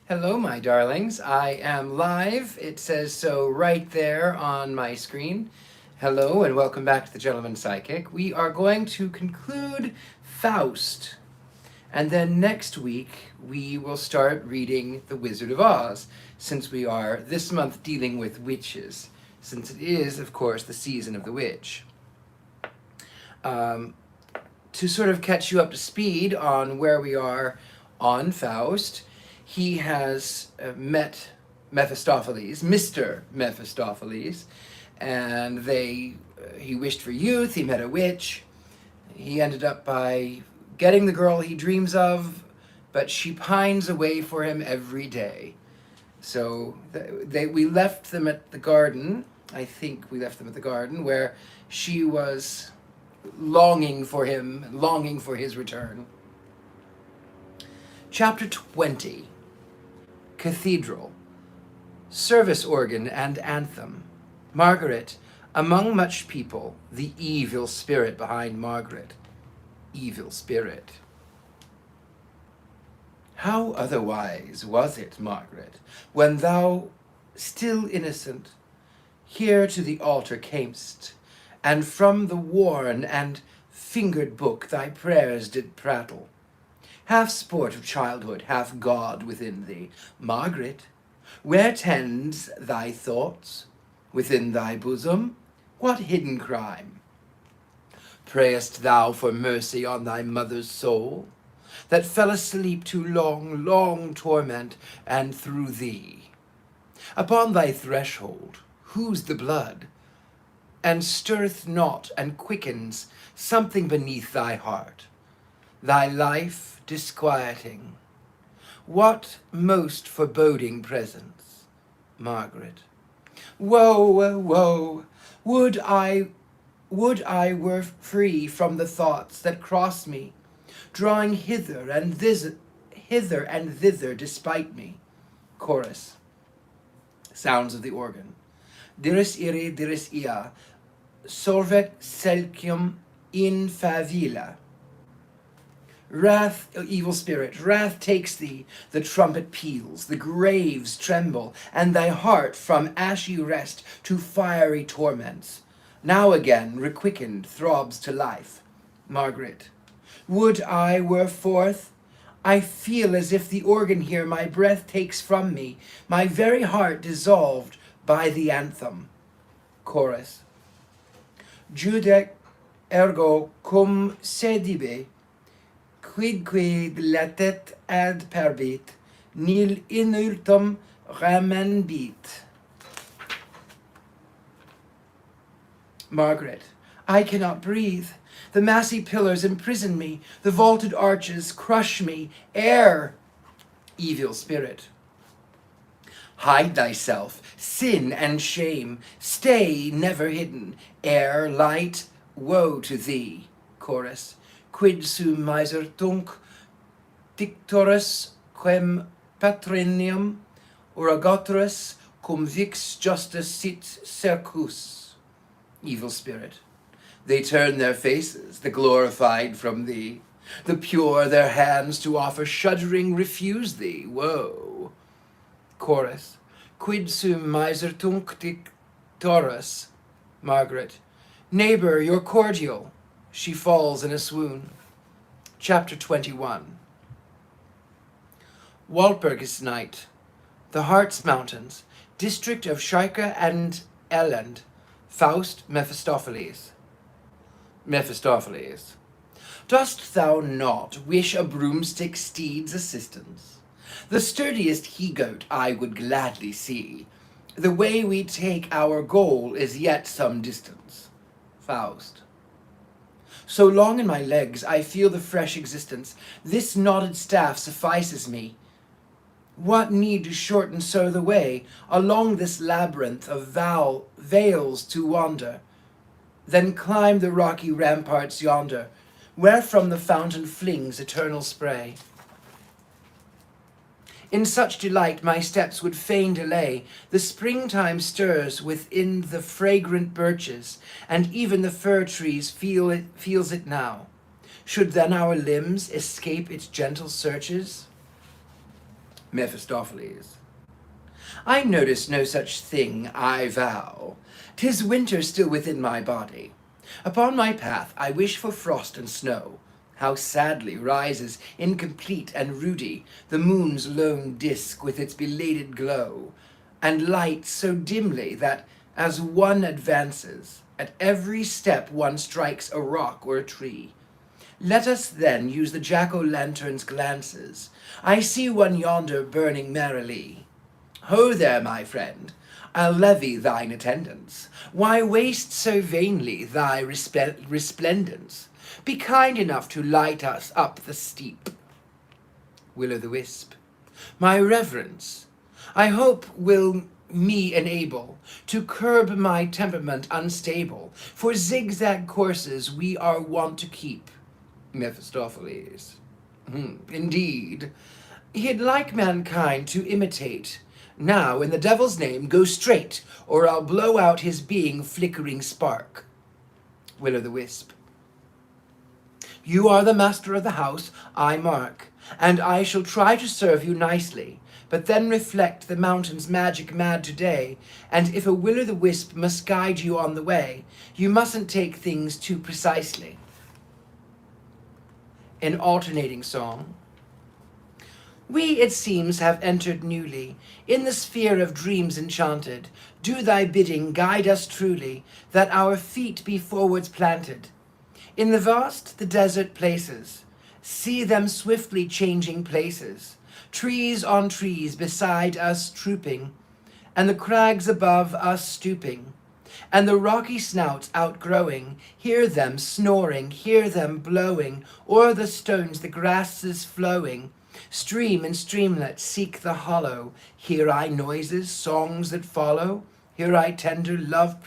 Hello, my darlings. I am live. It says so right there on my screen. Hello, and welcome back to the Gentleman Psychic. We are going to conclude Faust, and then next week we will start reading The Wizard of Oz, since we are this month dealing with witches, since it is, of course, the season of the witch. To sort of catch you up to speed on where we are on Faust, he has met Mephistopheles, Mr. Mephistopheles, and he wished for youth, he met a witch, he ended up by getting the girl he dreams of, but she pines away for him every day. So we left them at the garden, I think we left them at the garden, where she was longing for him, longing for his return. Chapter 20. Cathedral. Service organ and anthem. Margaret, among much people, the evil spirit behind Margaret. Evil spirit. How otherwise was it, Margaret, when thou, still innocent, here to the altar camest, and from the worn and fingered book thy prayers did prattle, half sport of childhood, half God within thee. Margaret, where tends thy thoughts? Within thy bosom? What hidden crime? Prayest thou for mercy on thy mother's soul, that fell asleep to long, long torment, and through thee? Upon thy threshold, whose the blood? And stirreth not and quickens something beneath thy heart, thy life disquieting. What most foreboding presence, Margaret? Woe, woe! Would I were free from the thoughts that cross me, drawing hither and thither despite me. Chorus. Sounds of the organ. Diris ire, diris ia, solvet selcium in favilla. Wrath, evil spirit, wrath takes thee, the trumpet peals, the graves tremble, and thy heart from ashy rest to fiery torments, now again requickened throbs to life. Margaret, would I were forth? I feel as if the organ here my breath takes from me, my very heart dissolved by the anthem. Chorus. Judec ergo cum sedibe, quidque latet ad perbit, nil inultum ramenbit. Margaret, I cannot breathe. The massy pillars imprison me, the vaulted arches crush me. Air, evil spirit. Hide thyself, sin and shame, stay never hidden. Air, light, woe to thee. Chorus. Quid sum miser tunc dictorus quem patrinium oragotorus cum vix justus sit circus. Evil spirit. They turn their faces, the glorified, from thee. The pure their hands to offer shuddering refuse thee. Woe. Chorus. Quid sum miser tunc dictorus. Margaret. Neighbor, you're cordial. She falls in a swoon. Chapter 21. Walpurgis Night. The Harz Mountains. District of Schike and Elend. Faust, Mephistopheles. Mephistopheles. Dost thou not wish a broomstick steed's assistance? The sturdiest he-goat I would gladly see. The way we take our goal is yet some distance. Faust. So long in my legs I feel the fresh existence. This knotted staff suffices me. What need to shorten so the way, along this labyrinth of vales to wander? Then climb the rocky ramparts yonder, wherefrom the fountain flings eternal spray. In such delight my steps would fain delay. The springtime stirs within the fragrant birches, and even the fir trees feels it now. Should then our limbs escape its gentle searches? Mephistopheles. I notice no such thing, I vow. 'Tis winter still within my body. Upon my path I wish for frost and snow. How sadly rises, incomplete and ruddy, the moon's lone disk with its belated glow, and lights so dimly that, as one advances, at every step one strikes a rock or a tree. Let us then use the jack-o'-lantern's glances. I see one yonder burning merrily. Ho there, my friend, I'll levy thine attendance. Why waste so vainly thy resplendence? Be kind enough to light us up the steep. Will-o'-the-wisp. My reverence, I hope will me enable to curb my temperament unstable, for zigzag courses we are wont to keep. Mephistopheles. Indeed, he'd like mankind to imitate. Now, in the devil's name, go straight, or I'll blow out his being flickering spark. Will-o'-the-wisp. You are the master of the house, I mark, and I shall try to serve you nicely, but then reflect the mountain's magic mad today, and if a will-o'-the-wisp must guide you on the way, you mustn't take things too precisely. In alternating song. We, it seems, have entered newly in the sphere of dreams enchanted. Do thy bidding, guide us truly, that our feet be forwards planted. In the vast, the desert places, see them swiftly changing places, trees on trees beside us trooping, and the crags above us stooping, and the rocky snouts outgrowing, hear them snoring, hear them blowing, o'er the stones the grasses flowing, stream and streamlet seek the hollow, hear I noises, songs that follow, hear I tender love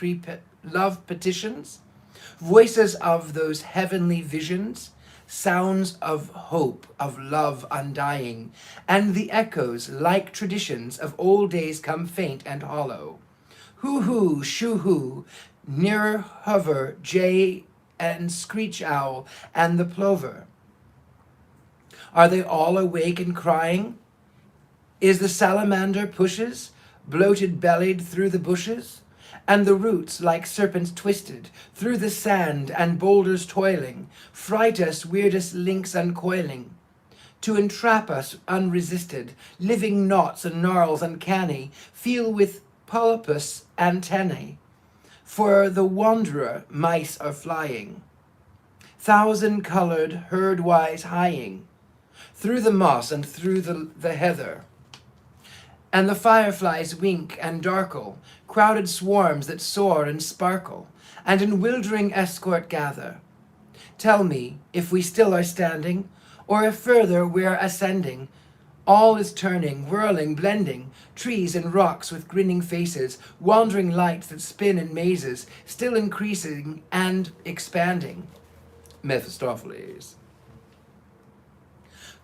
petitions, voices of those heavenly visions, sounds of hope, of love undying, and the echoes, like traditions, of old days come faint and hollow. Hoo-hoo, shoo-hoo, nearer hover jay and screech owl and the plover. Are they all awake and crying? Is the salamander pushes, bloated-bellied through the bushes? And the roots, like serpents twisted, through the sand and boulders toiling, fright us weirdest links uncoiling, to entrap us unresisted, living knots and gnarls uncanny, feel with polypus antennae. For the wanderer mice are flying, thousand-colored, herd-wise hieing, through the moss and through the heather. And the fireflies wink and darkle, crowded swarms that soar and sparkle, and in wildering escort gather. Tell me, if we still are standing, or if further we're ascending, all is turning, whirling, blending, trees and rocks with grinning faces, wandering lights that spin in mazes, still increasing and expanding. Mephistopheles.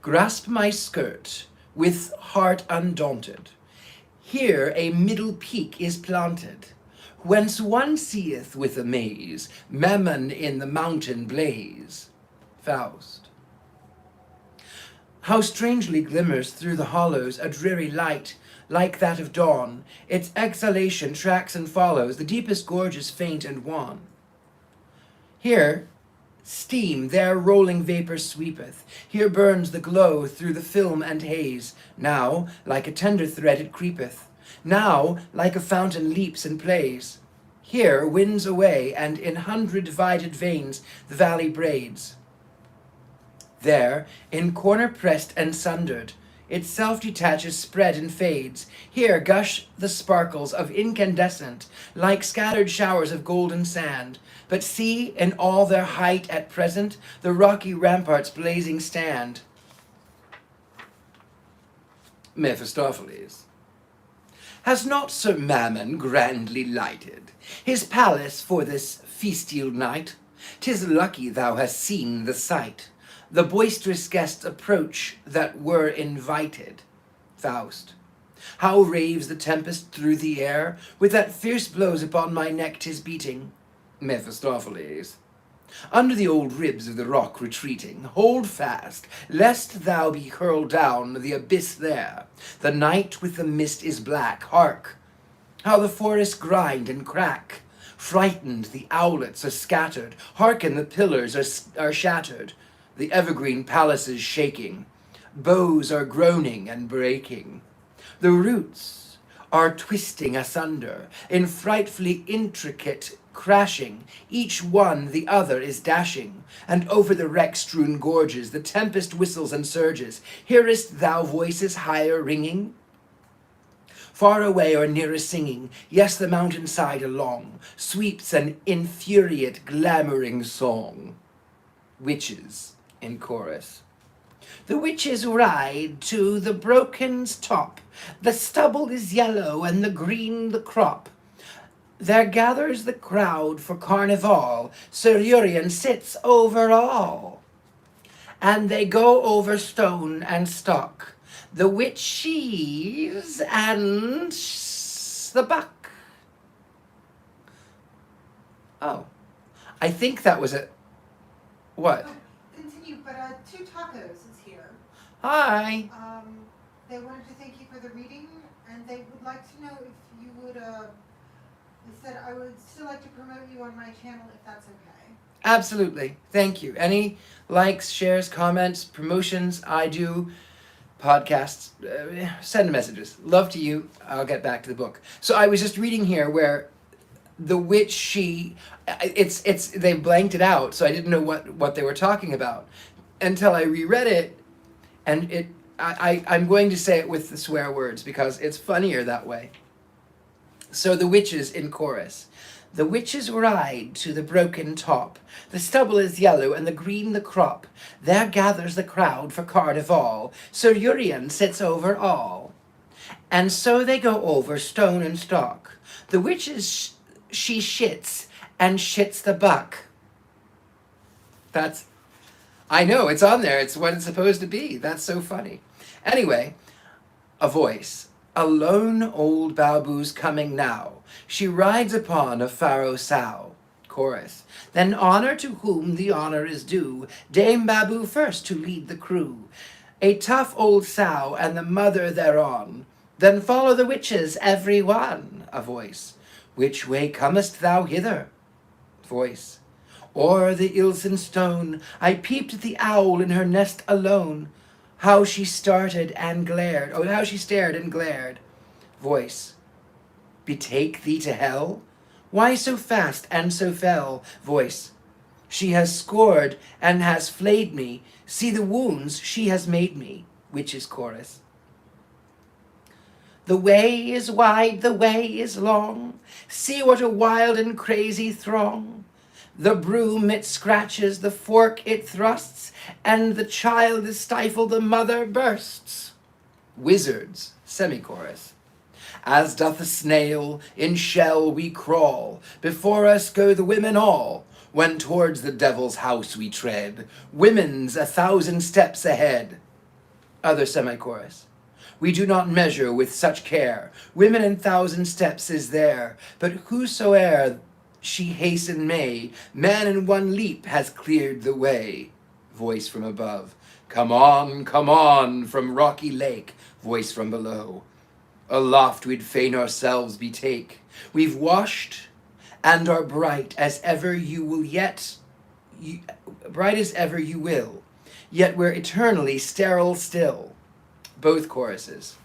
Grasp my skirt, with heart undaunted. Here a middle peak is planted, whence one seeth with amaze Mammon in the mountain blaze. Faust. How strangely glimmers through the hollows a dreary light, like that of dawn. Its exhalation tracks and follows, the deepest gorges faint and wan. Here steam, there rolling vapour sweepeth, here burns the glow through the film and haze, now like a tender thread it creepeth, now like a fountain leaps and plays. Here winds away, and in 100 divided veins the valley braids. There, in corner pressed and sundered, itself detaches, spread and fades. Here gush the sparkles of incandescent, like scattered showers of golden sand. But see, in all their height at present, the rocky ramparts blazing stand. Mephistopheles. Has not Sir Mammon grandly lighted his palace for this festal night? 'Tis lucky thou hast seen the sight, the boisterous guests approach that were invited. Faust. How raves the tempest through the air, with that fierce blows upon my neck 'tis beating. Mephistopheles. Under the old ribs of the rock retreating, hold fast, lest thou be hurled down the abyss there. The night with the mist is black, hark, how the forests grind and crack. Frightened, the owlets are scattered, hearken, the pillars are shattered, the evergreen palaces shaking, boughs are groaning and breaking. The roots are twisting asunder, in frightfully intricate crashing, each one the other is dashing, and over the wreck-strewn gorges the tempest whistles and surges. Hearest thou voices higher ringing? Far away or nearer singing, yes, the mountainside along sweeps an infuriate glamoring song. Witches in chorus. The witches ride to the broken's top, the stubble is yellow and the green the crop. There gathers the crowd for carnival, Sir Urien sits over all. And they go over stone and stock, the witches and the buck. Oh, I think that was it. What? Oh, continue, but Two Tacos is here. Hi. They wanted to thank you for the reading, and they would like to know if you would, they said, I would still like to promote you on my channel if that's okay. Absolutely. Thank you. Any likes, shares, comments, promotions, I do podcasts, send messages. Love to you. I'll get back to the book. So I was just reading here where the witch they blanked it out, so I didn't know what they were talking about until I reread it, and I'm going to say it with the swear words because it's funnier that way. So the witches in chorus. The witches ride to the broken top. The stubble is yellow and the green the crop. There gathers the crowd for carnival. Sir Urien sits over all. And so they go over stone and stock. The witches she shits and shits the buck. I know, it's on there. It's what it's supposed to be. That's so funny. Anyway, a voice. A lone old baboo's coming now. She rides upon a pharaoh sow. Chorus. Then honor to whom the honor is due. Dame Baboo first to lead the crew. A tough old sow and the mother thereon. Then follow the witches every one. A voice. Which way comest thou hither? Voice. O'er the Ilsen stone I peeped at the owl in her nest alone. How she started and glared. Oh, how she stared and glared. Voice. Betake thee to hell? Why so fast and so fell? Voice. She has scored and has flayed me. See the wounds she has made me. Witches chorus. The way is wide, the way is long. See what a wild and crazy throng. The broom it scratches, the fork it thrusts, and the child is stifled, the mother bursts. Wizards, semi-chorus. As doth a snail, in shell we crawl, before us go the women all, when towards the devil's house we tread, women's 1,000 steps ahead. Other semi-chorus. We do not measure with such care, women 1,000 steps is there, but whosoe'er she hasten may, man in one leap has cleared the way. Voice from above. Come on, from rocky lake. Voice from below. Aloft we'd fain ourselves betake. We've washed and are bright as ever you will bright as ever you will. Yet we're eternally sterile still. Both choruses.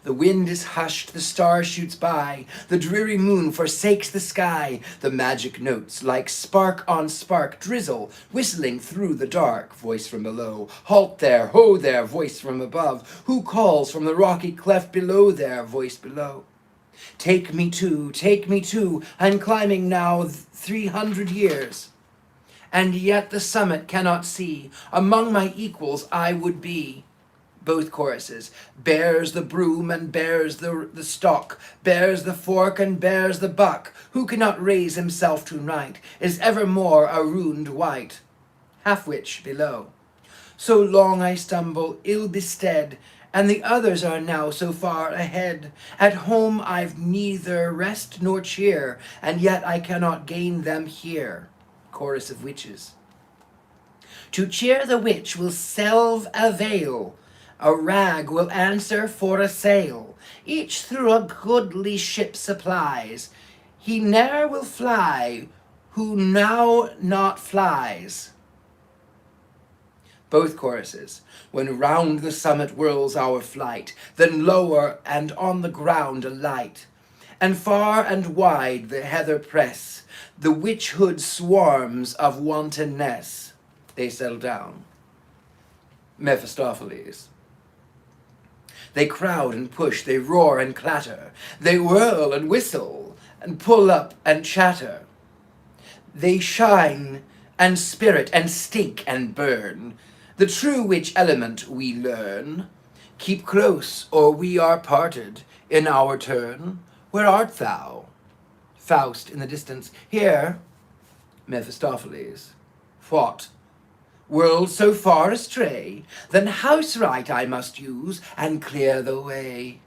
The wind is hushed, the star shoots by, the dreary moon forsakes the sky. The magic notes, like spark on spark, drizzle, whistling through the dark. Voice from below. Halt there, ho there, voice from above. Who calls from the rocky cleft below there? Voice below. Take me to, I'm climbing now 300 years. And yet the summit cannot see, among my equals I would be. Both choruses. Bears the broom and bears the stock, bears the fork and bears the buck. Who cannot raise himself to right is evermore a ruined wight. Half-witch below. So long I stumble, ill bestead, and the others are now so far ahead. At home I've neither rest nor cheer, and yet I cannot gain them here. Chorus of witches. To cheer the witch will selve avail, a rag will answer for a sail, each through a goodly ship supplies. He ne'er will fly who now not flies. Both choruses. When round the summit whirls our flight, then lower and on the ground alight. And far and wide the heather press, the witch-hood swarms of wantonness. They settle down. Mephistopheles. They crowd and push, they roar and clatter, they whirl and whistle, and pull up and chatter. They shine and spirit and stink and burn, the true witch element we learn. Keep close, or we are parted in our turn. Where art thou? Faust in the distance. Here, Mephistopheles. What? World so far astray? Then house right I must use, and clear the way.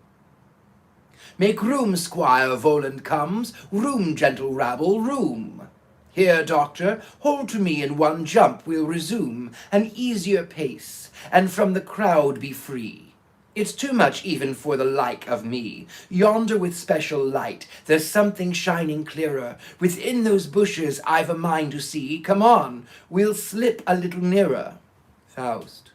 Make room, Squire Voland comes, room, gentle rabble, room. Here, doctor, hold to me in one jump we'll resume an easier pace, and from the crowd be free. It's too much even for the like of me. Yonder with special light, there's something shining clearer. Within those bushes I've a mind to see. Come on, we'll slip a little nearer. Faust.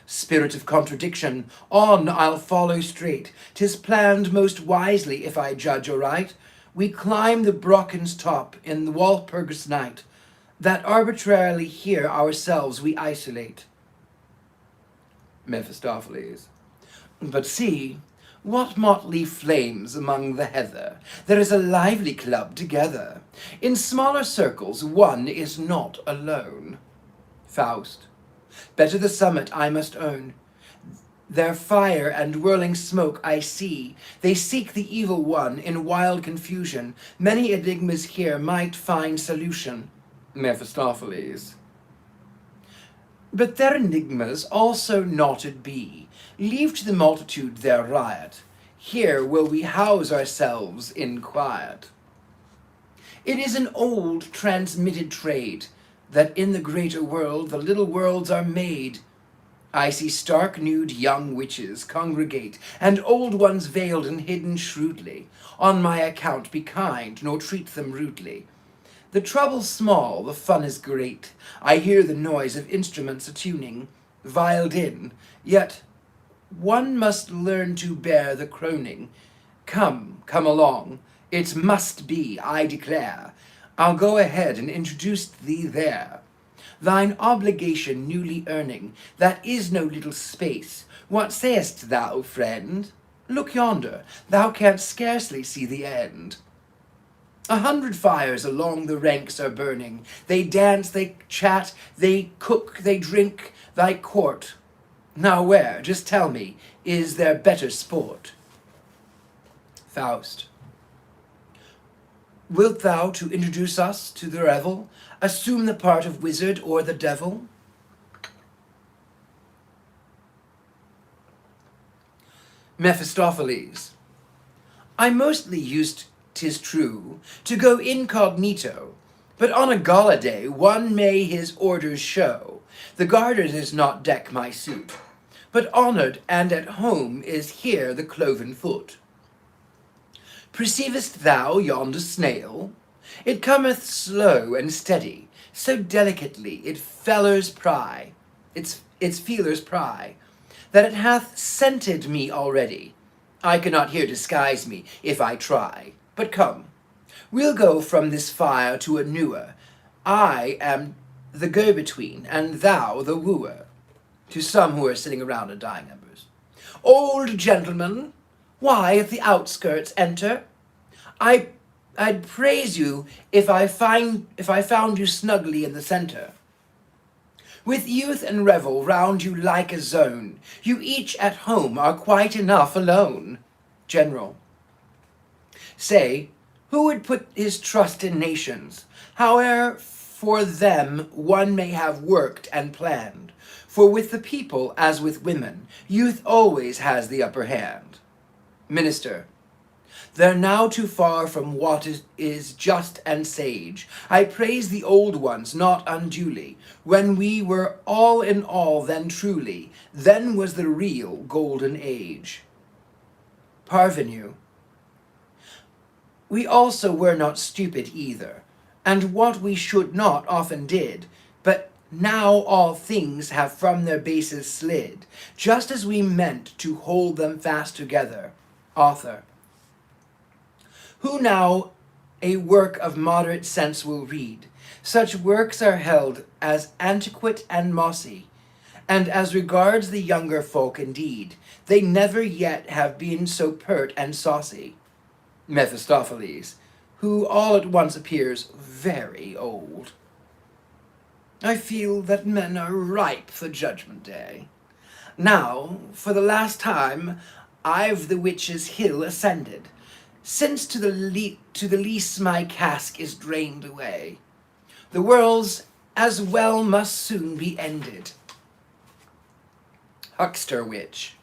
Spirit of contradiction, on I'll follow straight. 'Tis planned most wisely, if I judge aright. We climb the Brocken's top in the Walpurgis night, that arbitrarily here ourselves we isolate. Mephistopheles. But see, what motley flames among the heather! There is a lively club together. In smaller circles one is not alone. Faust. Better the summit I must own. Their fire and whirling smoke I see. They seek the evil one in wild confusion. Many enigmas here might find solution. Mephistopheles. But their enigmas also knotted be. Leave to the multitude their riot. Here will we house ourselves in quiet. It is an old transmitted trade, that in the greater world the little worlds are made. I see stark nude young witches congregate, and old ones veiled and hidden shrewdly. On my account be kind, nor treat them rudely. The trouble's small, the fun is great. I hear the noise of instruments a-tuning, violed in, yet one must learn to bear the croning. Come along, it must be, I declare. I'll go ahead and introduce thee there. Thine obligation newly earning, that is no little space. What sayest thou, friend? Look yonder, thou canst scarcely see the end. 100 fires along the ranks are burning. They dance, they chat, they cook, they drink, thy court. Now where, just tell me, is there better sport? Faust. Wilt thou, to introduce us to the revel, assume the part of wizard or the devil? Mephistopheles. I mostly used, 'tis true, to go incognito, but on a gala day one may his orders show. The garter does not deck my suit, but honored and at home is here the cloven foot. Perceivest thou yonder snail? It cometh slow and steady, so delicately its feelers pry, that it hath scented me already. I cannot here disguise me, if I try. But come, we'll go from this fire to a newer. I am the go-between, and thou the wooer. To some who are sitting around in dying embers. Old gentleman, why at the outskirts enter? I'd praise you if I found you snugly in the center. With youth and revel round you like a zone, you each at home are quite enough alone. General. Say, who would put his trust in nations? Howe'er for them one may have worked and planned. For with the people, as with women, youth always has the upper hand. Minister. They're now too far from what is just and sage. I praise the old ones, not unduly. When we were all in all, then truly, then was the real golden age. Parvenu. We also were not stupid either, and what we should not often did, but now all things have from their bases slid, just as we meant to hold them fast together. Author. Who now a work of moderate sense will read? Such works are held as antiquate and mossy, and as regards the younger folk indeed, they never yet have been so pert and saucy. Mephistopheles, who all at once appears very old. I feel that men are ripe for Judgment Day. Now, for the last time, I've the witch's hill ascended, since to the least my cask is drained away. The world's as well must soon be ended. Huckster Witch.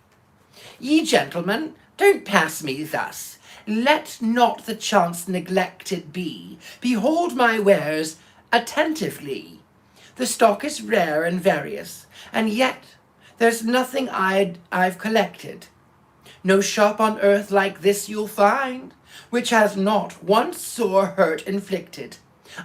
Ye gentlemen, don't pass me thus. Let not the chance neglected be. Behold my wares attentively. The stock is rare and various, and yet there's nothing I've collected. No shop on earth like this you'll find, which has not one sore hurt inflicted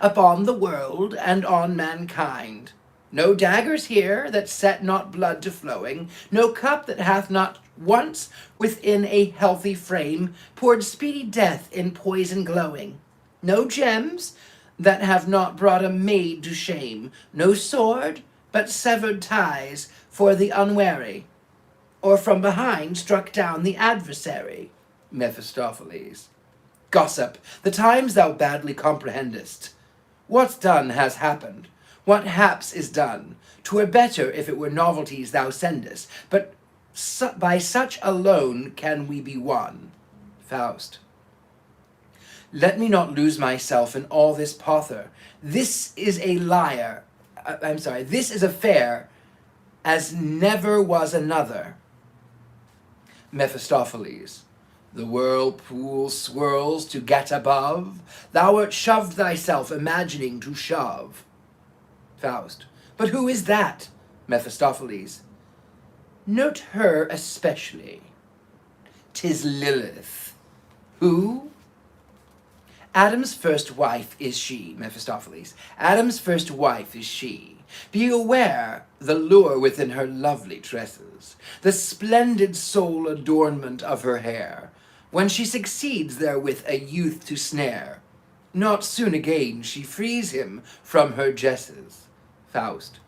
upon the world and on mankind. No daggers here that set not blood to flowing, no cup that hath not once within a healthy frame poured speedy death in poison glowing. No gems that have not brought a maid to shame, no sword but severed ties for the unwary, or from behind struck down the adversary. Mephistopheles. Gossip, the times thou badly comprehendest. What's done has happened. What haps is done. 'Twere better if it were novelties thou sendest, but by such alone can we be won. Faust. Let me not lose myself in all this pother. This is a liar. This is a fair as never was another. Mephistopheles. The whirlpool swirls to get above. Thou art shoved thyself, imagining to shove. Faust. But who is that? Mephistopheles. Note her especially. 'Tis Lilith. Who? Adam's first wife is she, Mephistopheles. Adam's first wife is she. Be aware the lure within her lovely tresses, the splendid sole adornment of her hair, when she succeeds therewith a youth to snare. Not soon again she frees him from her jesses. Faust.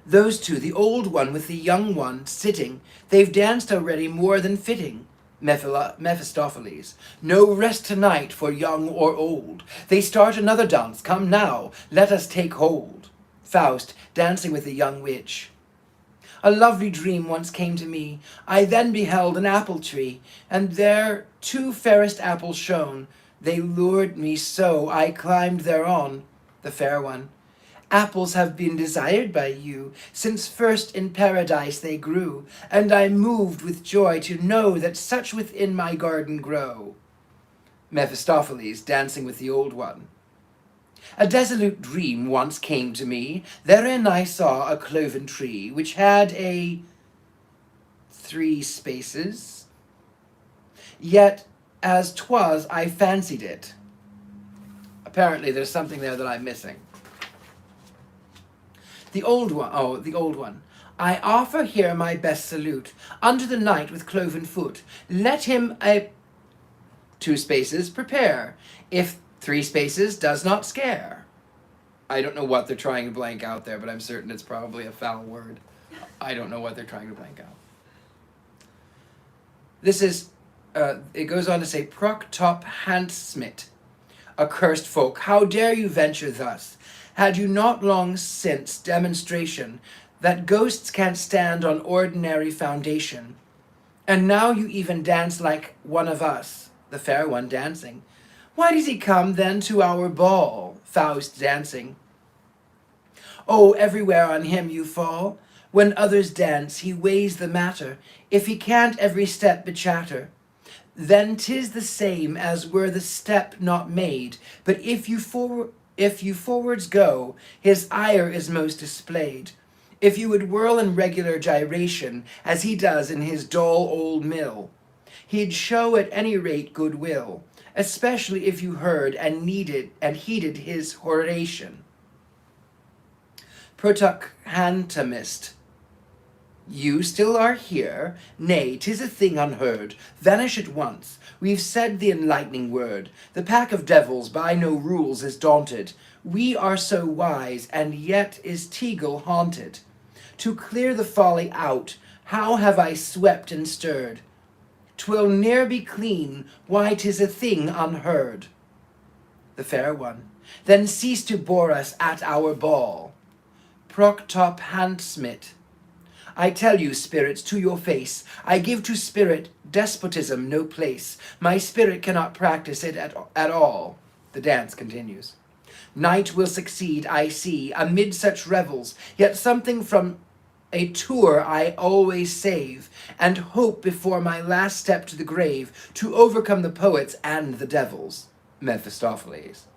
Those two, the old one with the young one sitting, they've danced already more than fitting. Mephistopheles. No rest tonight for young or old. They start another dance. Come now, let us take hold. Faust, dancing with the young witch. A lovely dream once came to me. I then beheld an apple tree, and there two fairest apples shone. They lured me so, I climbed thereon. The fair one. Apples have been desired by you, since first in paradise they grew, and I moved with joy to know that such within my garden grow. Mephistopheles, dancing with the old one. A dissolute dream once came to me. Therein I saw a cloven tree, which had 3 spaces. Yet, as 'twas, I fancied it. Apparently there's something there that I'm missing. The old one. I offer here my best salute unto the knight with cloven foot. Let him 2 spaces prepare, if 3 spaces does not scare. I don't know what they're trying to blank out there, but I'm certain it's probably a foul word. I don't know what they're trying to blank out. This is, it goes on to say, Proc top hand smit, accursed folk, how dare you venture thus? Had you not long since demonstration that ghosts can't stand on ordinary foundation? And now you even dance like one of us, the fair one dancing. Why does he come then to our ball? Faust dancing. Oh, everywhere on him you fall. When others dance, he weighs the matter. If he can't every step bechatter, then 'tis the same as were the step not made. But if you forwards go, his ire is most displayed. If you would whirl in regular gyration, as he does in his dull old mill, he'd show at any rate goodwill, especially if you heard and heeded his oration. Protocantamist, you still are here? Nay, 'tis a thing unheard. Vanish at once. We've said the enlightening word. The pack of devils by no rules is daunted. We are so wise, and yet is Tegel haunted. To clear the folly out, how have I swept and stirred? 'Twill ne'er be clean, why 'tis a thing unheard. The fair one, then cease to bore us at our ball. Proctop handsmith, I tell you, spirits, to your face, I give to spirit despotism no place. My spirit cannot practice it at all. The dance continues. Night will succeed, I see, amid such revels, yet something from a tour I always save, and hope before my last step to the grave to overcome the poets and the devils. Mephistopheles.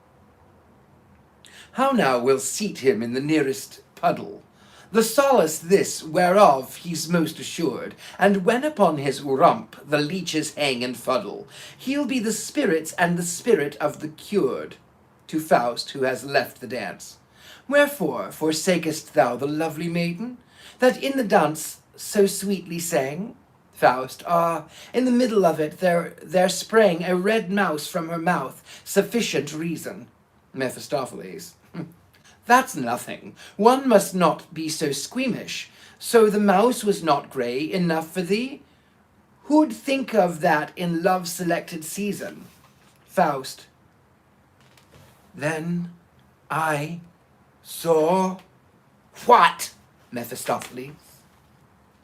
How now we'll seat him in the nearest puddle? The solace this, whereof he's most assured, and when upon his rump the leeches hang and fuddle, he'll be the spirits and the spirit of the cured. To Faust, who has left the dance. Wherefore forsakest thou the lovely maiden, that in the dance so sweetly sang? Faust, in the middle of it there sprang a red mouse from her mouth, sufficient reason. Mephistopheles. That's nothing. One must not be so squeamish. So the mouse was not grey enough for thee? Who'd think of that in love's selected season? Faust. Then I saw what? Mephistopheles.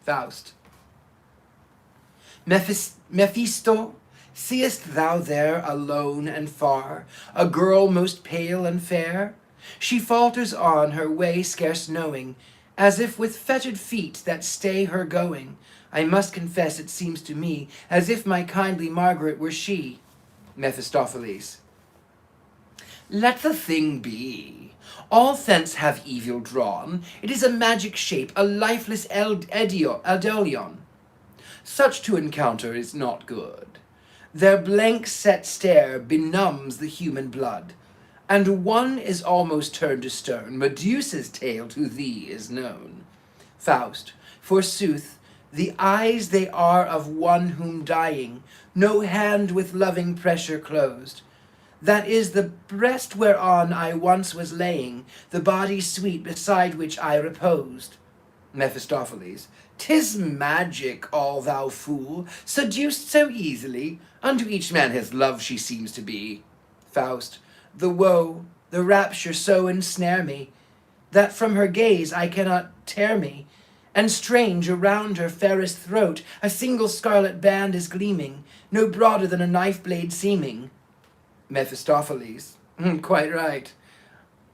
Faust. Mephisto, seest thou there alone and far a girl most pale and fair? She falters on her way scarce knowing, as if with fettered feet that stay her going. I must confess it seems to me as if my kindly Margaret were she. Mephistopheles. Let the thing be. All thence have evil drawn. It is a magic shape, a lifeless Eidolon. Such to encounter is not good. Their blank set stare benumbs the human blood, and one is almost turned to stone. Medusa's tale to thee is known. Faust. Forsooth, the eyes they are of one whom dying, no hand with loving pressure closed. That is the breast whereon I once was laying, the body sweet beside which I reposed. Mephistopheles. 'Tis magic, all thou fool, seduced so easily. Unto each man his love she seems to be. Faust. The woe, the rapture so ensnare me, that from her gaze I cannot tear me. And strange, around her fairest throat a single scarlet band is gleaming, no broader than a knife blade seeming. Mephistopheles. Quite right.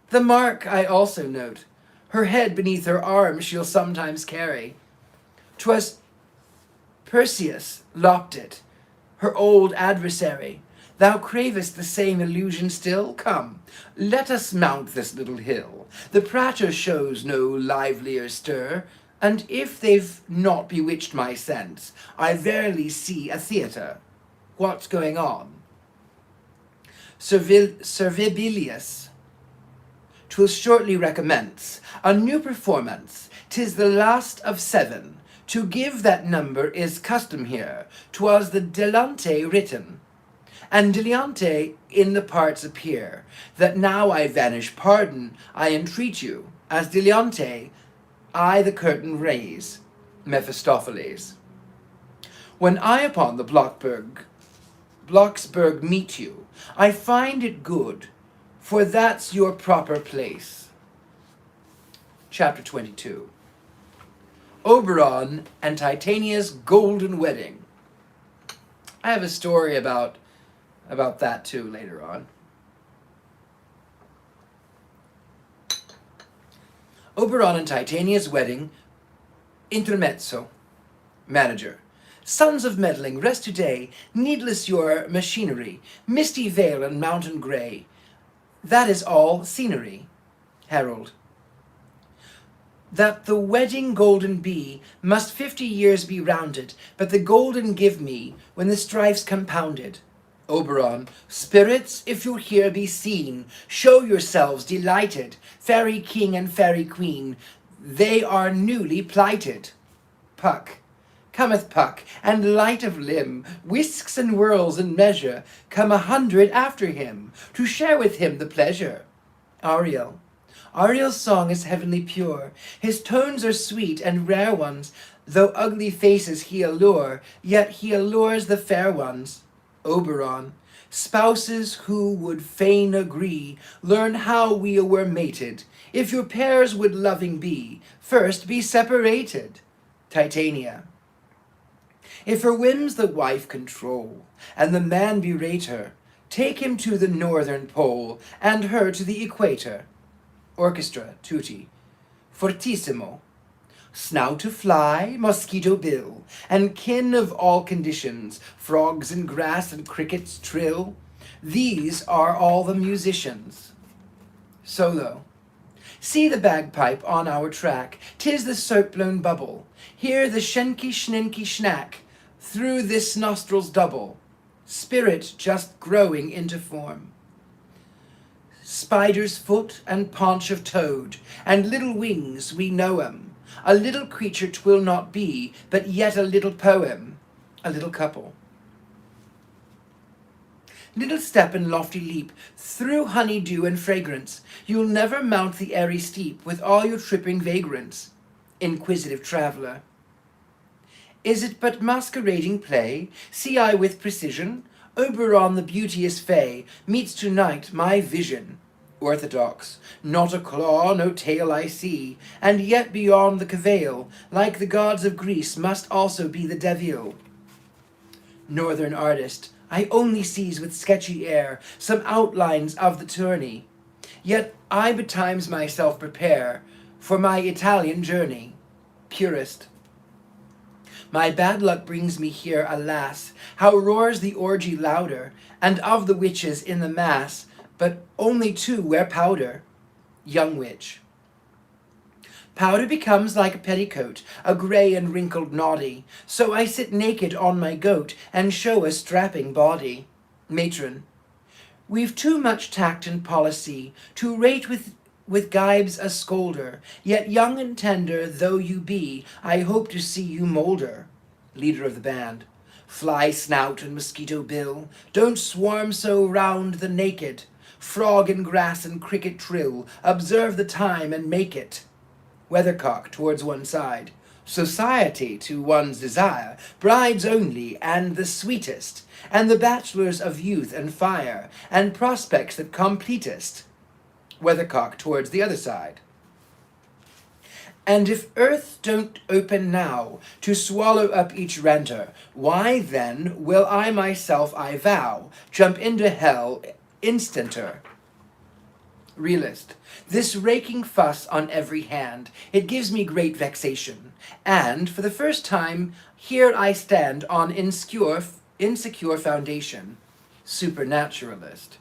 The mark I also note. Her head beneath her arm she'll sometimes carry. 'Twas Perseus lopped it, her old adversary. Thou cravest the same illusion still? Come, let us mount this little hill. The prater shows no livelier stir, and if they've not bewitched my sense, I verily see a theatre. What's going on? Servibilius. 'Twill shortly recommence a new performance. 'Tis the last of 7. To give that number is custom here. 'Twas the Delante written, and Deliante in the parts appear. That now I vanish, pardon, I entreat you. As Deliante, I the curtain raise. Mephistopheles. When I upon the Blocksberg meet you, I find it good, for that's your proper place. Chapter 22. Oberon and Titania's golden wedding. I have a story about that too later on. Oberon and Titania's wedding. Intermezzo. Manager. Sons of meddling, rest today, needless your machinery, misty vale and mountain grey, that is all scenery. Herald. That the wedding golden be, must 50 years be rounded, but the golden give me, when the strife's compounded. Oberon, spirits, if you here be seen, show yourselves delighted, fairy king and fairy queen, they are newly plighted. Puck. Cometh Puck, and light of limb, whisks and whirls in measure, come 100 after him, to share with him the pleasure. Ariel. Ariel's song is heavenly pure, his tones are sweet and rare ones, though ugly faces he allure, yet he allures the fair ones. Oberon. Spouses who would fain agree, learn how we were mated. If your pairs would loving be, first be separated. Titania. If her whims the wife control, and the man berate her, take him to the northern pole, and her to the equator. Orchestra, tutti. Fortissimo. Snout to fly, mosquito bill, and kin of all conditions, frogs and grass and crickets trill. These are all the musicians. Solo. See the bagpipe on our track, 'tis the soap-blown bubble. Hear the shenky schnenky schnack, through this nostrils double. Spirit just growing into form. Spider's foot and paunch of toad, and little wings, we know 'em. A little creature 'twill not be, but yet a little poem. A little couple. Little step and lofty leap, through honey-dew and fragrance, you'll never mount the airy steep, with all your tripping vagrants. Inquisitive traveller. Is it but masquerading play? See I with precision? Oberon the beauteous fay meets tonight my vision. Orthodox. Not a claw, no tail I see, and yet beyond the cavale, like the gods of Greece, must also be the devil. Northern artist. I only seize with sketchy air some outlines of the tourney, yet I betimes myself prepare for my Italian journey. Purist. My bad luck brings me here, alas, how roars the orgy louder, and of the witches in the mass, but only 2 wear powder. Young witch. Powder becomes like a petticoat, a grey and wrinkled noddy, so I sit naked on my goat, and show a strapping body. Matron. We've too much tact and policy, to rate with gibes a scolder, yet young and tender though you be, I hope to see you moulder. Leader of the band. Fly snout and mosquito bill, don't swarm so round the naked. Frog and grass and cricket trill, observe the time and make it. Weathercock towards one side. Society to one's desire, brides only and the sweetest, and the bachelors of youth and fire, and prospects that completest. Weathercock towards the other side. And if earth don't open now, to swallow up each renter, why then will I myself, I vow, jump into hell instanter. Realist. This raking fuss on every hand, it gives me great vexation, and for the first time here I stand on insecure foundation. Supernaturalist.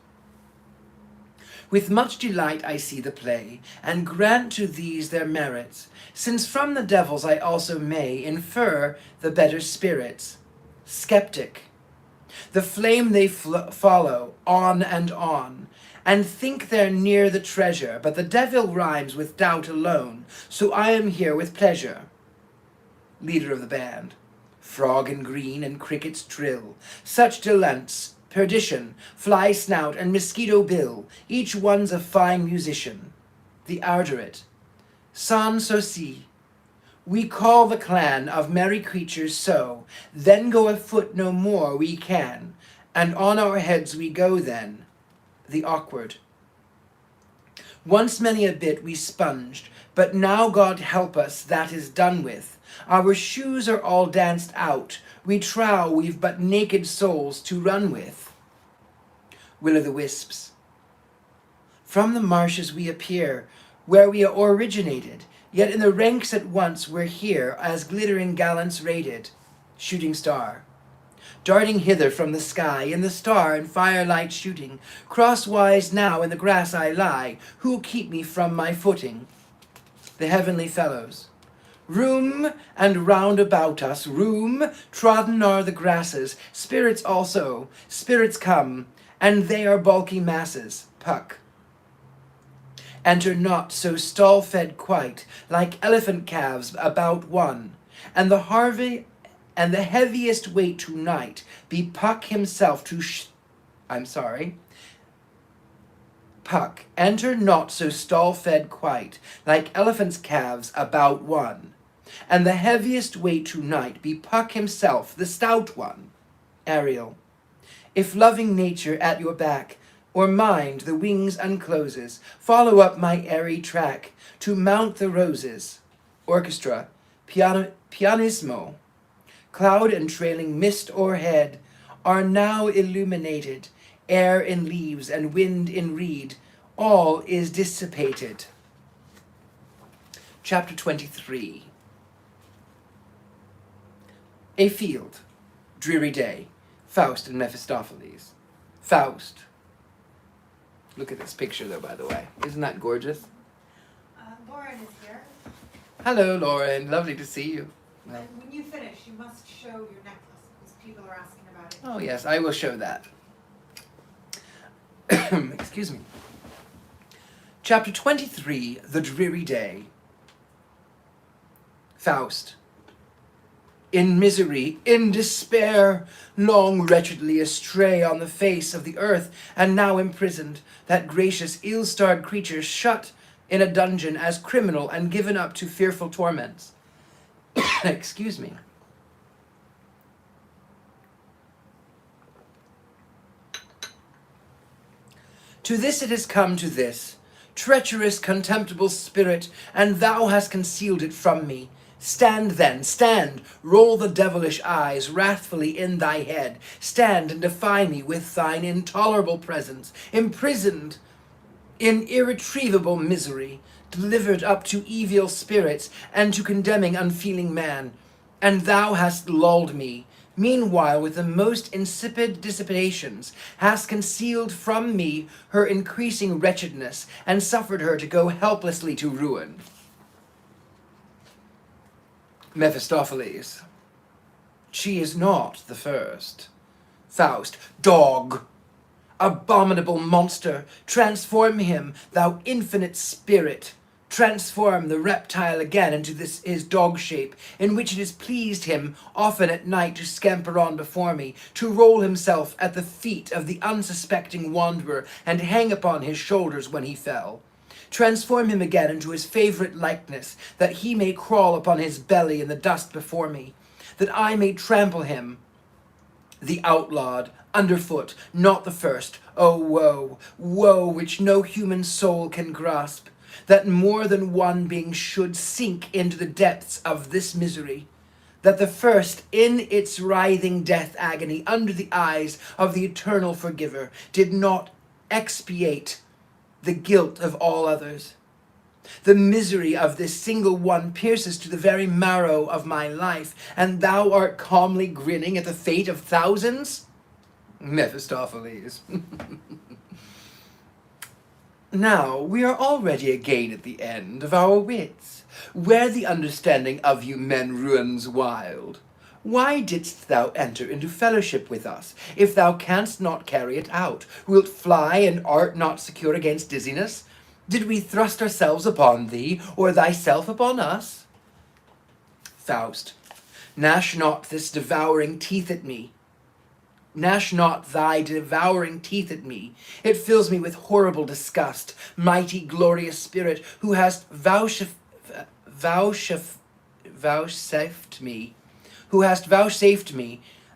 With much delight I see the play, and grant to these their merits, since from the devils I also may infer the better spirits. Skeptic. The flame they follow on, and think they're near the treasure, but the devil rhymes with doubt alone, so I am here with pleasure. Leader of the band. Frog and green and crickets trill, such delights, perdition, fly snout and mosquito bill, each one's a fine musician. The Ardoret. Sans souci. We call the clan of merry creatures so, then go afoot no more we can, and on our heads we go then. The Awkward. Once many a bit we sponged, but now God help us that is done with. Our shoes are all danced out, we trow we've but naked souls to run with. Will-o'-the-wisps. From the marshes we appear, where we originated, yet in the ranks at once we're here, as glittering gallants rated. shooting star, darting hither from the sky, in the star and firelight shooting, crosswise now in the grass I lie, who'll keep me from my footing? The heavenly fellows. Room and round about us, room, trodden are the grasses, spirits also, spirits come, and they are bulky masses, puck. Enter not so stall-fed quite, like elephant calves about one, and the heaviest weight tonight be Puck himself to Puck, enter not so stall-fed quite, like elephant's calves about one, and the heaviest weight tonight be Puck himself, the stout one. Ariel, if loving nature at your back, or mind the wings uncloses, follow up my airy track, to mount the roses. Orchestra, pianissimo, cloud and trailing mist o'erhead, are now illuminated, air in leaves and wind in reed, all is dissipated. Chapter 23. A field, dreary day, Faust and Mephistopheles. Faust. Look at this picture though, by the way. Isn't that gorgeous? Lauren is here. Hello, Lauren. Lovely to see you. When you finish, you must show your necklace, because people are asking about it. Oh yes, I will show that. Excuse me. Chapter 23, The Dreary Day. Faust. In misery, in despair, long wretchedly astray on the face of the earth, and now imprisoned, that gracious ill-starred creature shut in a dungeon as criminal and given up to fearful torments. Excuse me. To this it has come, to this, treacherous, contemptible spirit, and thou hast concealed it from me. Stand then, stand, roll the devilish eyes wrathfully in thy head, stand and defy me with thine intolerable presence, imprisoned in irretrievable misery, delivered up to evil spirits and to condemning unfeeling man. And thou hast lulled me, meanwhile with the most insipid dissipations, hast concealed from me her increasing wretchedness, and suffered her to go helplessly to ruin. Mephistopheles. She is not the first. Faust. Dog! Abominable monster! Transform him, thou infinite spirit! Transform the reptile again into his dog shape, in which it has pleased him often at night to scamper on before me, to roll himself at the feet of the unsuspecting wanderer, and hang upon his shoulders when he fell. Transform him again into his favourite likeness, that he may crawl upon his belly in the dust before me, that I may trample him, the outlawed, underfoot, not the first. Oh, woe, woe, which no human soul can grasp, that more than one being should sink into the depths of this misery, that the first, in its writhing death agony under the eyes of the eternal forgiver, did not expiate the guilt of all others. The misery of this single one pierces to the very marrow of my life, and thou art calmly grinning at the fate of thousands? Mephistopheles. Now we are already again at the end of our wits, where the understanding of you men runs wild. Why didst thou enter into fellowship with us, if thou canst not carry it out? Wilt fly, and art not secure against dizziness? Did we thrust ourselves upon thee, or thyself upon us? Faust. Gnash not this devouring teeth at me. Gnash not thy devouring teeth at me. It fills me with horrible disgust, mighty, glorious spirit, who hast vouchsafed me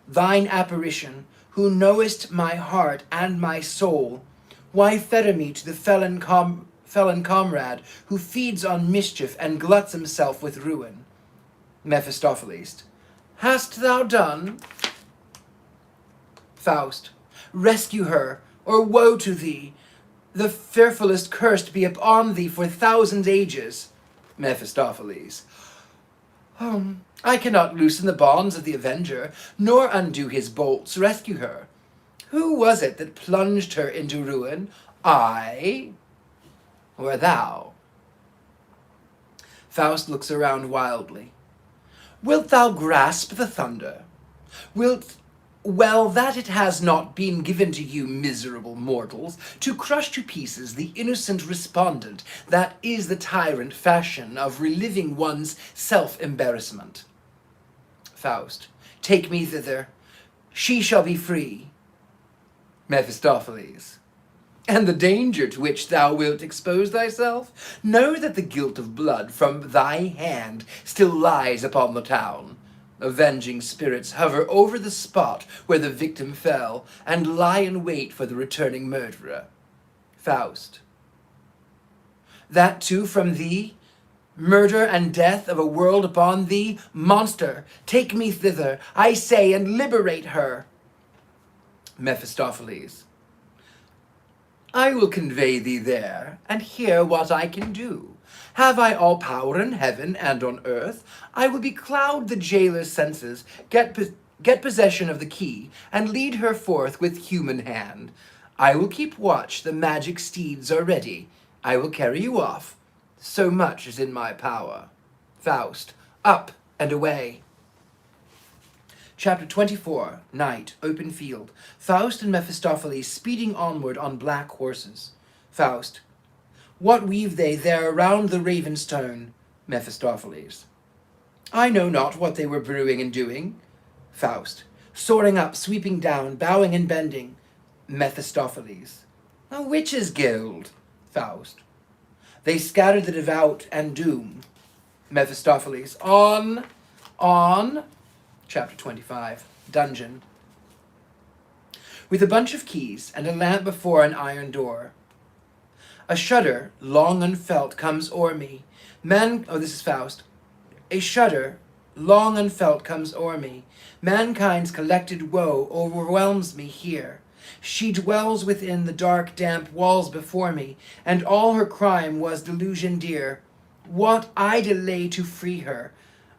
thine apparition, who knowest my heart and my soul. Why fetter me to the felon comrade, who feeds on mischief and gluts himself with ruin? Mephistopheles. Hast thou done? Faust. Rescue her, or woe to thee! The fearfullest curse be upon thee for 1,000 ages. Mephistopheles. I cannot loosen the bonds of the Avenger, nor undo his bolts, rescue her. Who was it that plunged her into ruin? I or thou? Faust looks around wildly. Wilt thou grasp the thunder? Well, that it has not been given to you miserable mortals, to crush to pieces the innocent respondent that is the tyrant fashion of reliving one's self-embarrassment. Faust, take me thither. She shall be free. Mephistopheles, and the danger to which thou wilt expose thyself? Know that the guilt of blood from thy hand still lies upon the town. Avenging spirits hover over the spot where the victim fell, and lie in wait for the returning murderer. Faust, that too from thee? Murder and death of a world upon thee? Monster, take me thither, I say, and liberate her. Mephistopheles, I will convey thee there, and hear what I can do. Have I all power in heaven and on earth? I will becloud the jailer's senses, get possession of the key, and lead her forth with human hand. I will keep watch, the magic steeds are ready. I will carry you off. So much is in my power. Faust, up and away. Chapter 24, Night, Open Field. Faust and Mephistopheles speeding onward on black horses. Faust, what weave they there around the Ravenstone? Mephistopheles, I know not what they were brewing and doing. Faust, soaring up, sweeping down, bowing and bending. Mephistopheles, a witches' guild. Faust, they scattered the devout and doom. Mephistopheles, on. Chapter 25, Dungeon. With a bunch of keys and a lamp before an iron door. A shudder, long unfelt, comes o'er me. This is Faust. A shudder, long unfelt, comes o'er me. Mankind's collected woe overwhelms me here. She dwells within the dark, damp walls before me, and all her crime was delusion dear. What I delay to free her?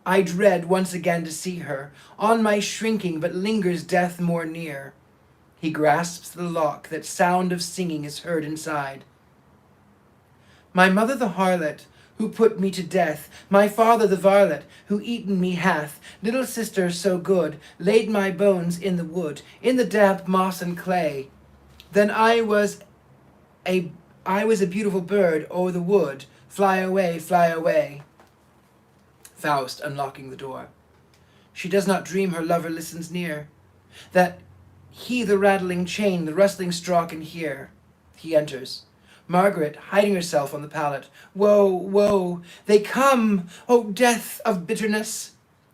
I dread once again to see her. On my shrinking but lingers death more near. He grasps the lock, that sound of singing is heard inside. My mother the harlot, who put me to death, my father the varlet, who eaten me hath, little sister so good, laid my bones in the wood, in the damp moss and clay. Then I was a beautiful bird o'er the wood, fly away, fly away. Faust, unlocking the door. She does not dream her lover listens near, that he the rattling chain, the rustling straw can hear. He enters. Margaret, hiding herself on the pallet. Woe, woe, they come! O death of bitterness!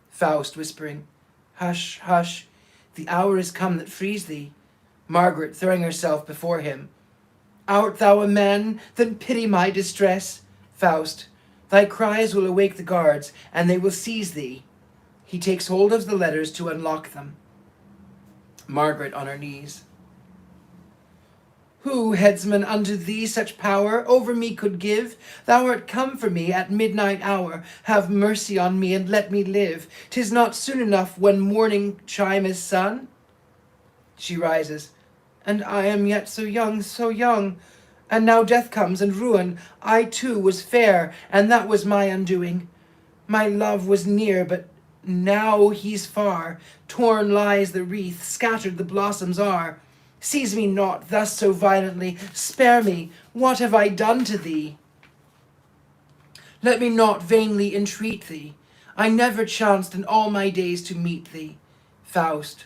Faust, whispering. Hush, hush, the hour is come that frees thee. Margaret, throwing herself before him. Art thou a man? Then pity my distress. Faust, thy cries will awake the guards, and they will seize thee. He takes hold of the letters to unlock them. Margaret on her knees. Who, headsman, unto thee such power over me could give? Thou art come for me at midnight hour. Have mercy on me, and let me live. 'Tis not soon enough when morning chime is sung. She rises. And I am yet so young, so young. And now death comes, and ruin. I too was fair, and that was my undoing. My love was near, but now he's far. Torn lies the wreath, scattered the blossoms are. Seize me not thus so violently, spare me, what have I done to thee? Let me not vainly entreat thee, I never chanced in all my days to meet thee. Faust,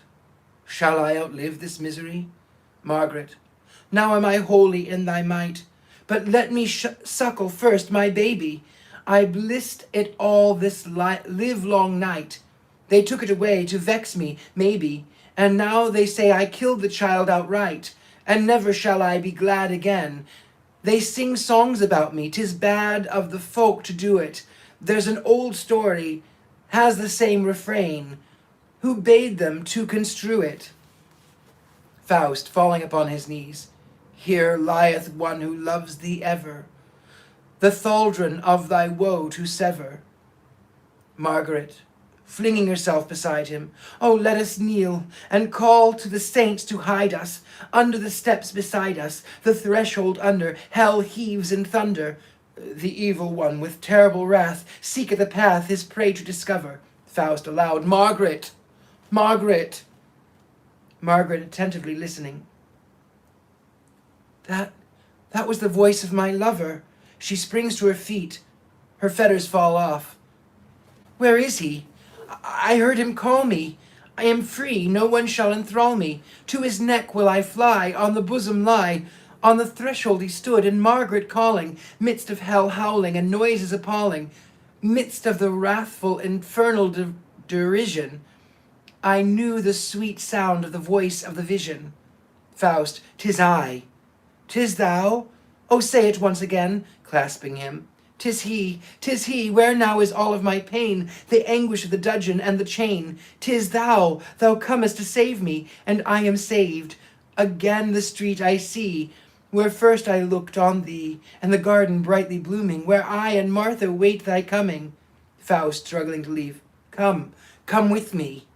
shall I outlive this misery? Margaret, now am I wholly in thy might, but let me suckle first my baby. I blissed it all this livelong night. They took it away to vex me, maybe, and now they say I killed the child outright, and never shall I be glad again. They sing songs about me, 'tis bad of the folk to do it. There's an old story, has the same refrain. Who bade them to construe it? Faust, falling upon his knees. Here lieth one who loves thee ever, the thaldron of thy woe to sever. Margaret, flinging herself beside him. Oh, let us kneel and call to the saints to hide us. Under the steps beside us, the threshold under, hell heaves in thunder. The evil one with terrible wrath seeketh a path his prey to discover. Faust aloud, Margaret! Margaret! Margaret attentively listening. That was the voice of my lover. She springs to her feet. Her fetters fall off. Where is he? I heard him call me. I am free, no one shall enthrall me. To his neck will I fly, on the bosom lie. On the threshold he stood, and Margaret calling, midst of hell howling, and noises appalling, midst of the wrathful infernal derision. I knew the sweet sound of the voice of the vision. Faust, 'tis I. 'Tis thou? Oh, say it once again, clasping him. 'Tis he, where now is all of my pain, the anguish of the dudgeon and the chain? 'Tis thou comest to save me, and I am saved. Again the street I see, where first I looked on thee, and the garden brightly blooming, where I and Martha wait thy coming. Faust, struggling to leave. Come with me.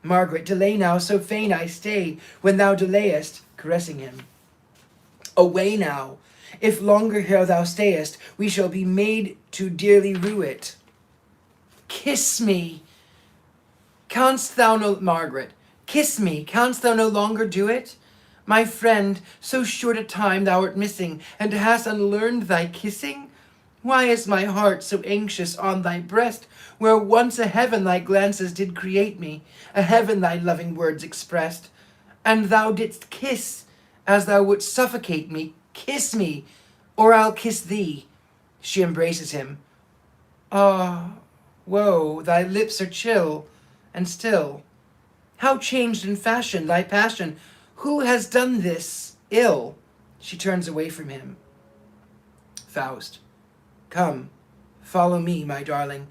Margaret, delay now, so fain I stay, when thou delayest, caressing him. Away now. If longer here thou stayest, we shall be made to dearly rue it. Kiss me. Canst thou no, Margaret, kiss me, canst thou no longer do it? My friend, so short a time thou art missing, and hast unlearned thy kissing? Why is my heart so anxious on thy breast, where once a heaven thy glances did create me, a heaven thy loving words expressed? And thou didst kiss, as thou wouldst suffocate me. Kiss me, or I'll kiss thee. She embraces him. Ah, woe, thy lips are chill and still. How changed in fashion thy passion! Who has done this ill? She turns away from him. Faust. Come, follow me, my darling.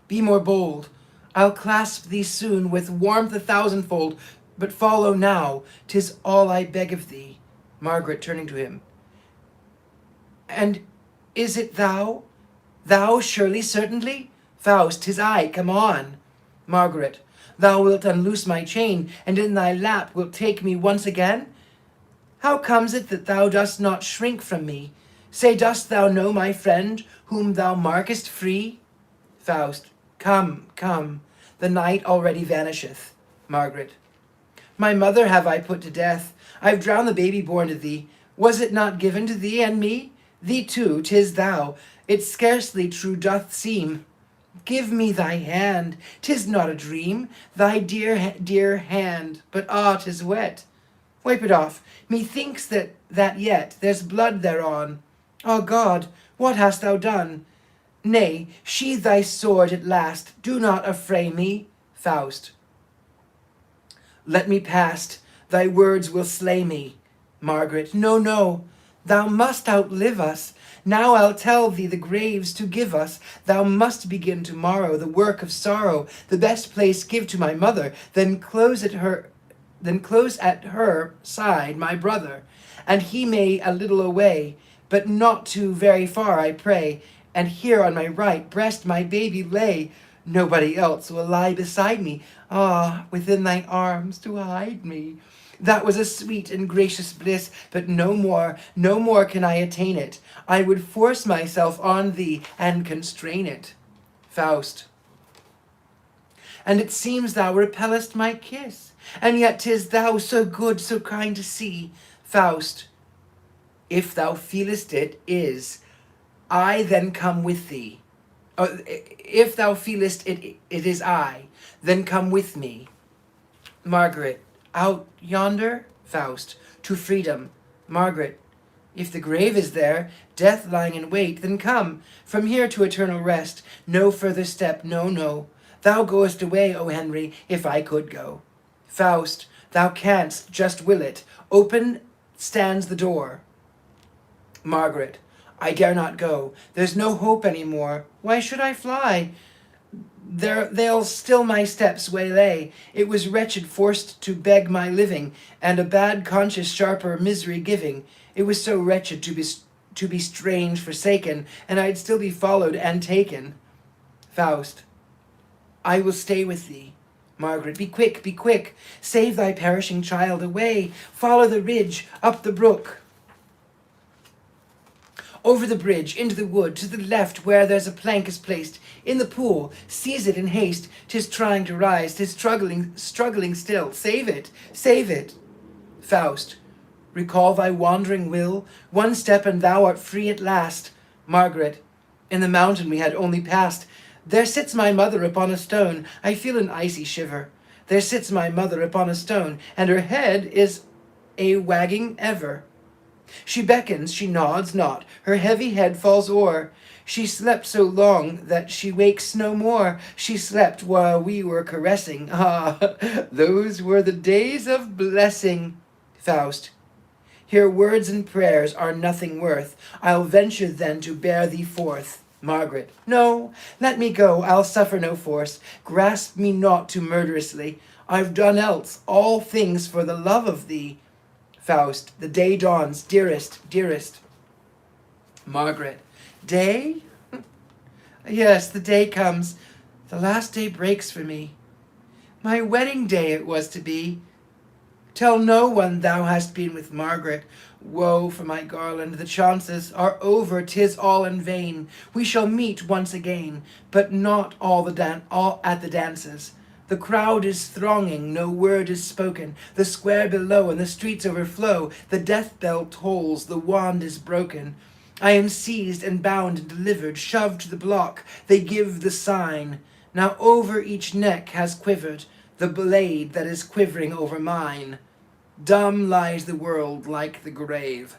Be more bold. I'll clasp thee soon with warmth 1,000-fold. But follow now, 'tis all I beg of thee. Margaret, turning to him. And is it thou? Thou surely, certainly? Faust, 'tis I, come on. Margaret, thou wilt unloose my chain, and in thy lap wilt take me once again? How comes it that thou dost not shrink from me? Say, dost thou know my friend, whom thou markest free? Faust, come, the night already vanisheth. Margaret, my mother have I put to death. I've drowned the baby born to thee. Was it not given to thee and me? Thee too, 'tis thou. It scarcely true doth seem. Give me thy hand, 'tis not a dream. Thy dear, dear hand, but ah, 'tis wet. Wipe it off. Methinks that yet there's blood thereon. Ah, God, what hast thou done? Nay, sheathe thy sword at last. Do not affray me. Faust. Let me past. Thy words will slay me. Margaret. No. Thou must outlive us. Now I'll tell thee the graves to give us. Thou must begin tomorrow the work of sorrow. The best place give to my mother, then close at her side my brother, and he may a little away, but not too very far, I pray. And here on my right breast my baby lay. Nobody else will lie beside me. Ah, within thy arms to hide me. That was a sweet and gracious bliss, but no more can I attain it. I would force myself on thee and constrain it. Faust. And it seems thou repellest my kiss, and yet 'tis thou so good, so kind to see. Faust. If thou feelest it is, I then come with thee. If thou feelest it is I, then come with me. Margaret. Out yonder? Faust. To freedom. Margaret. If the grave is there, death lying in wait, then come. From here to eternal rest. No further step, no. Thou goest away, O Henry, if I could go. Faust. Thou canst, just will it. Open stands the door. Margaret. I dare not go. There's no hope any more. Why should I fly? They'll still my steps waylay. It was wretched forced to beg my living, and a bad conscience sharper misery giving. It was so wretched to be strange, forsaken, and I'd still be followed and taken. Faust. I will stay with thee. Margaret, be quick, be quick. Save thy perishing child away. Follow the ridge, up the brook. Over the bridge, into the wood, to the left where there's a plank is placed. In the pool, seize it in haste. 'Tis trying to rise, 'tis struggling still. Save it, save it. Faust, recall thy wandering will. One step and thou art free at last. Margaret, in the mountain we had only passed. There sits my mother upon a stone. I feel an icy shiver. There sits my mother upon a stone, and her head is a wagging ever. She beckons, she nods not, her heavy head falls o'er. She slept so long that she wakes no more. She slept while we were caressing. Ah, those were the days of blessing. Faust, here words and prayers are nothing worth. I'll venture then to bear thee forth. Margaret, no, let me go, I'll suffer no force. Grasp me not too murderously. I've done else all things for the love of thee. Faust, the day dawns, dearest, dearest. Margaret, day? Yes, the day comes. The last day breaks for me. My wedding day it was to be. Tell no one thou hast been with Margaret. Woe for my garland, the chances are over, 'tis all in vain. We shall meet once again, but not all at the dances. The crowd is thronging, no word is spoken. The square below and the streets overflow. The death bell tolls, the wand is broken. I am seized and bound and delivered, shoved to the block. They give the sign. Now over each neck has quivered the blade that is quivering over mine. Dumb lies the world like the grave.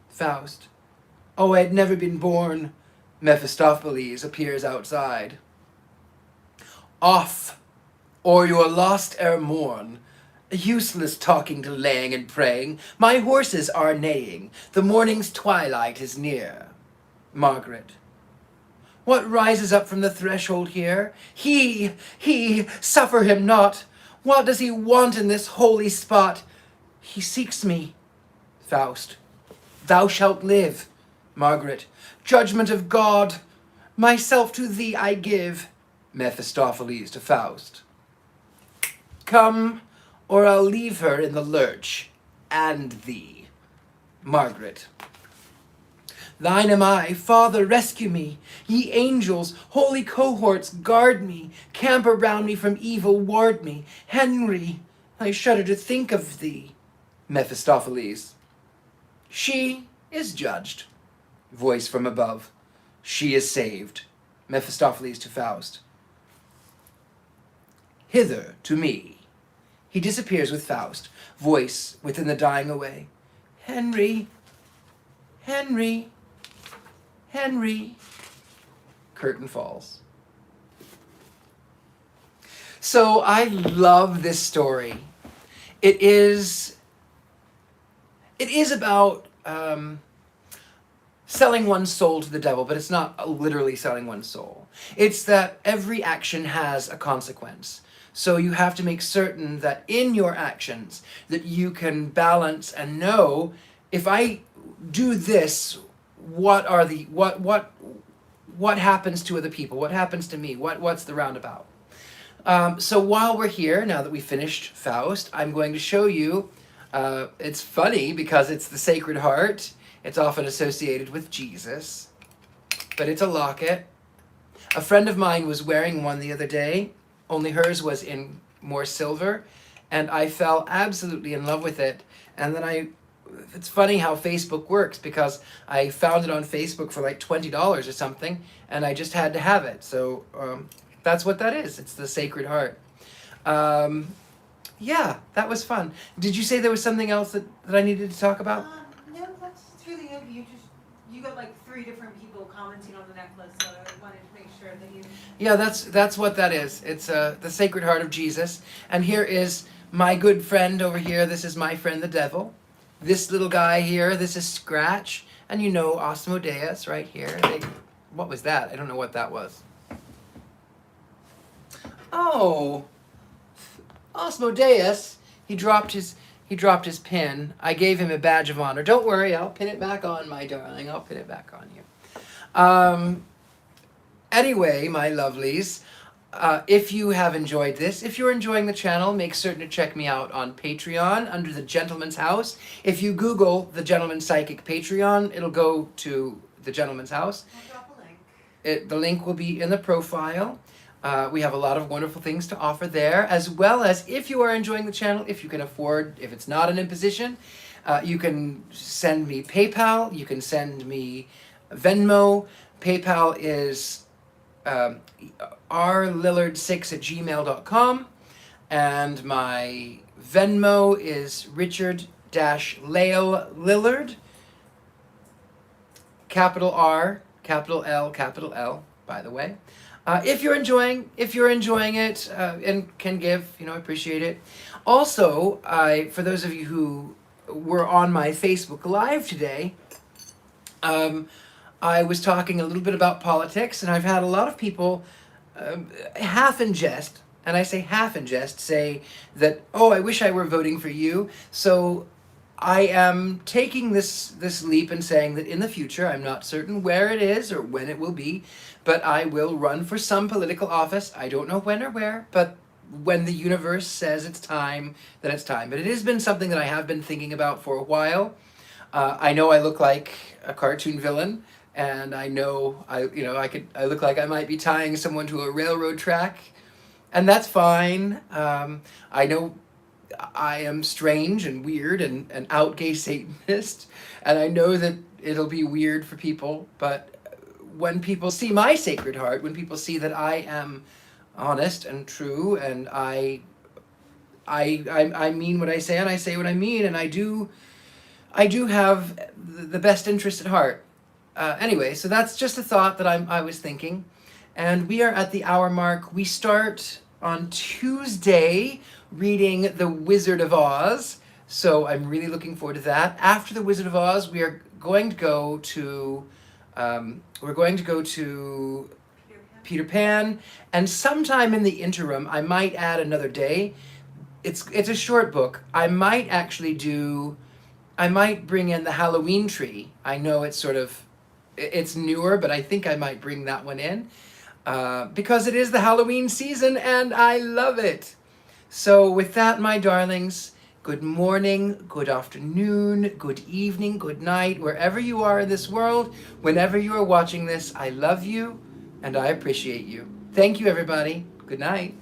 Faust. Oh, I had never been born. Mephistopheles appears outside. Off, or you're lost ere morn. Useless talking, delaying, and praying. My horses are neighing. The morning's twilight is near. Margaret. What rises up from the threshold here? He, suffer him not. What does he want in this holy spot? He seeks me. Faust. Thou shalt live. Margaret. Judgment of God. Myself to thee I give. Mephistopheles to Faust. Come, or I'll leave her in the lurch, and thee. Margaret. Thine am I, Father, rescue me. Ye angels, holy cohorts, guard me. Camp around me, from evil ward me. Henry, I shudder to think of thee. Mephistopheles. She is judged. Voice from above. She is saved. Mephistopheles to Faust. Hither to me. He disappears with Faust. Voice within the dying away. Henry, Henry, Henry. Curtain falls. So I love this story. It is about selling one's soul to the devil, but it's not literally selling one's soul. It's that every action has a consequence. So you have to make certain that in your actions that you can balance and know, if I do this, what happens to other people? What happens to me? What's the roundabout? So while we're here, now that we finished Faust, I'm going to show you, it's funny because it's the Sacred Heart. It's often associated with Jesus, but it's a locket. A friend of mine was wearing one the other day, only hers was in more silver, and I fell absolutely in love with it. And then it's funny how Facebook works, because I found it on Facebook for like $20 or something, and I just had to have it. So that's what that is. It's the Sacred Heart. Yeah, that was fun. Did you say there was something else that I needed to talk about? No, that's really good. You got like 3 different people commenting on the necklace, so I wanted to make sure that you. Yeah, that's what that is. It's the Sacred Heart of Jesus. And here is my good friend over here. This is my friend the devil. This little guy here, this is Scratch. And you know Asmodeus right here. What was that? I don't know what that was. Oh, Asmodeus. He dropped his pin. I gave him a badge of honor. Don't worry, I'll pin it back on, my darling. I'll pin it back on you. Anyway, my lovelies, If you have enjoyed this, if you're enjoying the channel, make certain to check me out on Patreon under the Gentleman's House. If you Google the Gentleman Psychic Patreon, it'll go to the Gentleman's House. I'll drop a link. The link will be in the profile. We have a lot of wonderful things to offer there, as well as if you are enjoying the channel, if you can afford, if it's not an imposition, you can send me PayPal, you can send me Venmo. PayPal is rlillard6@gmail.com, and my Venmo is Richard-Lale Lillard, capital R, capital L, by the way. If you're enjoying it and can give, I appreciate it. Also, for those of you who were on my Facebook Live today, I was talking a little bit about politics, and I've had a lot of people, half in jest, and I say half in jest, say that, oh, I wish I were voting for you. So I am taking this leap and saying that in the future, I'm not certain where it is or when it will be, but I will run for some political office. I don't know when or where, but when the universe says it's time, then it's time. But it has been something that I have been thinking about for a while. I know I look like a cartoon villain, and I know I look like I might be tying someone to a railroad track, and that's fine. I know I am strange and weird and an out gay Satanist, and I know that it'll be weird for people, but when people see my Sacred Heart, when people see that I am honest and true, and I mean what I say, and I say what I mean, and I do have the best interest at heart. Anyway, so that's just a thought that I was thinking, and we are at the hour mark. We start on Tuesday reading The Wizard of Oz, so I'm really looking forward to that. After The Wizard of Oz, we are going to go to Peter Pan, and sometime in the interim, I might add another day. It's a short book. I might bring in the Halloween tree. I know it's newer, but I think I might bring that one in because it is the Halloween season and I love it. So with that, my darlings, good morning, good afternoon, good evening, good night, wherever you are in this world, whenever you are watching this, I love you and I appreciate you. Thank you, everybody. Good night.